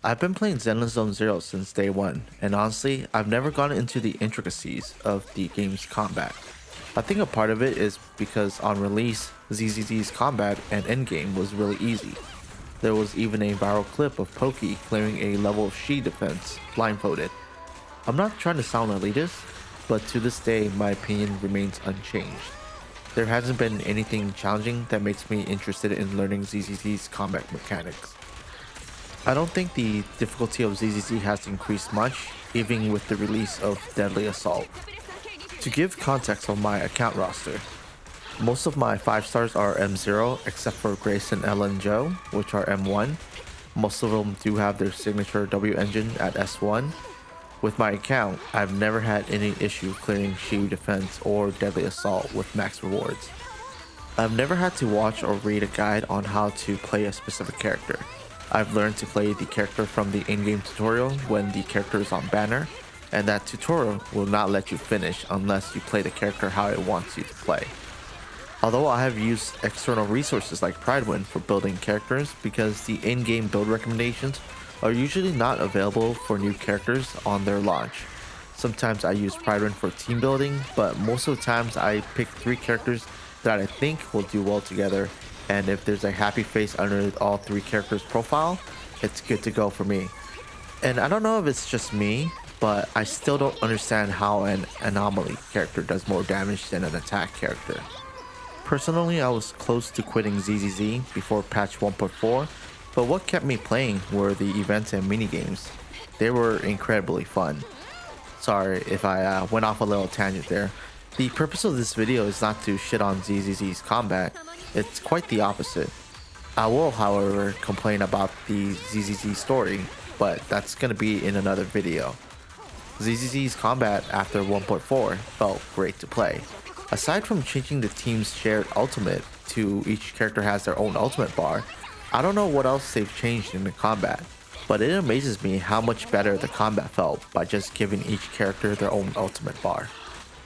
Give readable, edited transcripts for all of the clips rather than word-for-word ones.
I've been playing Zenless Zone Zero since day one, and honestly, I've never gone into the intricacies of the game's combat. I think a part of it is because on release, ZZZ's combat and endgame was really easy. There was even a viral clip of Pokey clearing a level of Shi defense blindfolded. I'm not trying to sound elitist, but to this day, my opinion remains unchanged. There hasn't been anything challenging that makes me interested in learning ZZZ's combat mechanics. I don't think the difficulty of ZZZ has increased much, even with the release of Deadly Assault. To give context on my account roster, most of my 5 stars are M0 except for Grayson, Ella, and Joe, which are M1. Most of them do have their signature W engine at S1. With my account, I've never had any issue clearing Shield Defense or Deadly Assault with max rewards. I've never had to watch or read a guide on how to play a specific character. I've learned to play the character from the in-game tutorial when the character is on banner, and that tutorial will not let you finish unless you play the character how it wants you to play. Although I have used external resources like Pridewind for building characters because the in-game build recommendations are usually not available for new characters on their launch. Sometimes I use Pridewind for team building, but most of the times I pick 3 characters that I think will do well together, and if there's a happy face under all 3 characters' profile, it's good to go for me. And I don't know if it's just me, but I still don't understand how an anomaly character does more damage than an attack character. Personally, I was close to quitting ZZZ before patch 1.4, but what kept me playing were the events and minigames. They were incredibly fun. Sorry if I went off a little tangent there. The purpose of this video is not to shit on ZZZ's combat, it's quite the opposite. I will, however, complain about the ZZZ story, but that's gonna be in another video. ZZZ's combat after 1.4 felt great to play. Aside from changing the team's shared ultimate to each character has their own ultimate bar, I don't know what else they've changed in the combat, but it amazes me how much better the combat felt by just giving each character their own ultimate bar.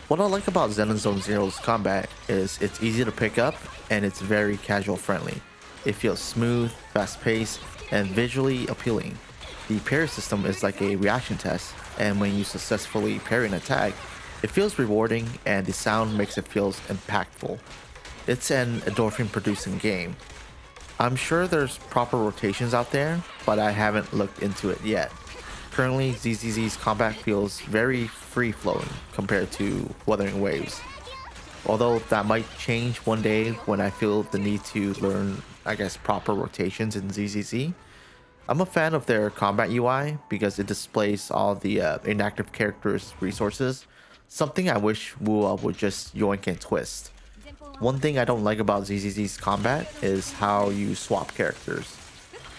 What I like about Zenless Zone Zero's combat is it's easy to pick up and it's very casual friendly. It feels smooth, fast paced, and visually appealing. The parry system is like a reaction test, and when you successfully parry an attack, it feels rewarding and the sound makes it feel impactful. It's an endorphin producing game. I'm sure there's proper rotations out there, but I haven't looked into it yet. Currently, ZZZ's combat feels very free-flowing compared to Wuthering Waves. Although that might change one day when I feel the need to learn, proper rotations in ZZZ. I'm a fan of their combat UI because it displays all the inactive characters' resources, something I wish Wua would just yoink and twist. One thing I don't like about ZZZ's combat is how you swap characters.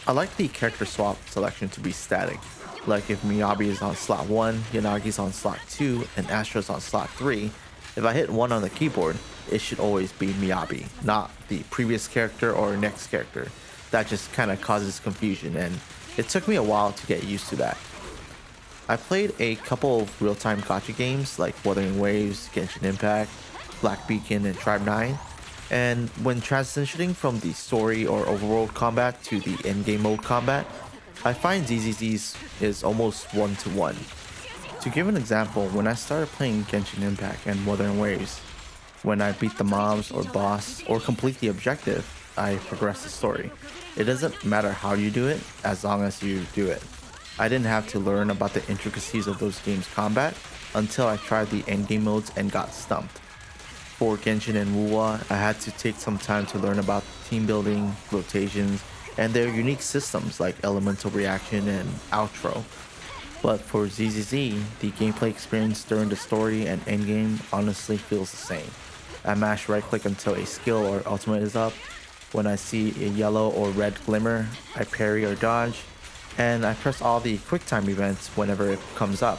I like the character swap selection to be static, like if Miyabi is on slot 1, Yanagi's on slot 2, and Astra's on slot 3, if I hit 1 on the keyboard, it should always be Miyabi, not the previous character or next character. That just kinda causes confusion, and it took me a while to get used to that. I played a couple of real-time gacha games like Wuthering Waves, Genshin Impact, Black Beacon, and Tribe 9, and when transitioning from the story or overworld combat to the endgame mode combat, I find ZZZ's is almost one-to-one. To give an example, when I started playing Genshin Impact and Wuthering Waves, when I beat the mobs or boss or complete the objective, I progress the story. It doesn't matter how you do it, as long as you do it. I didn't have to learn about the intricacies of those games' combat until I tried the endgame modes and got stumped. For Genshin and Wuwa, I had to take some time to learn about team building, rotations, and their unique systems like elemental reaction and outro. But for ZZZ, the gameplay experience during the story and endgame honestly feels the same. I mash right click until a skill or ultimate is up. When I see a yellow or red glimmer, I parry or dodge, and I press all the quick time events whenever it comes up.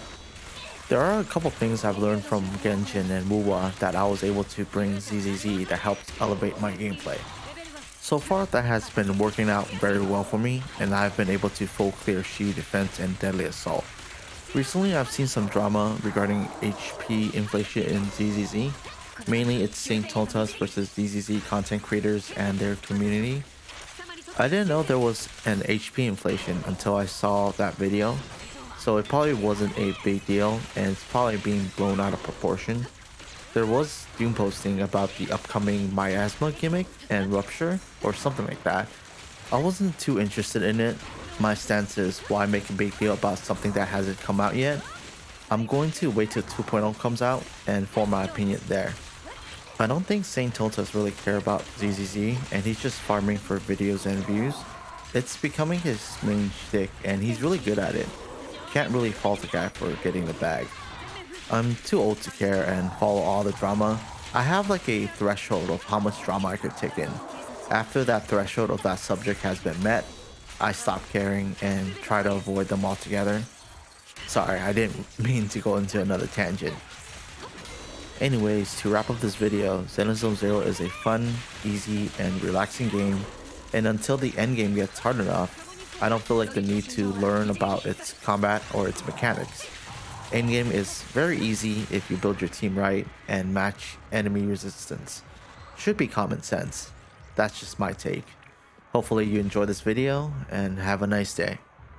There are a couple things I've learned from Genshin and Wuwa that I was able to bring ZZZ that helped elevate my gameplay. So far that has been working out very well for me, and I've been able to full clear Shi defense and deadly assault. Recently I've seen some drama regarding HP inflation in ZZZ. Mainly it's Saint Totas versus ZZZ content creators and their community. I didn't know there was an HP inflation until I saw that video, so it probably wasn't a big deal and it's probably being blown out of proportion. There was Doom posting about the upcoming miasma gimmick and rupture or something like that. I wasn't too interested in it. My stance is why make a big deal about something that hasn't come out yet. I'm going to wait till 2.0 comes out and form my opinion there. I don't think Saint Totas really care about ZZZ and he's just farming for videos and views. It's becoming his main shtick and he's really good at it. Can't really fault the guy for getting the bag. I'm too old to care and follow all the drama. I have like a threshold of how much drama I could take in. After that threshold of that subject has been met, I stop caring and try to avoid them altogether. Sorry, I didn't mean to go into another tangent. Anyways, to wrap up this video, Zenless Zero is a fun, easy, and relaxing game, and until the endgame gets hard enough, I don't feel like the need to learn about its combat or its mechanics. Endgame is very easy if you build your team right and match enemy resistance. Should be common sense. That's just my take. Hopefully you enjoy this video and have a nice day.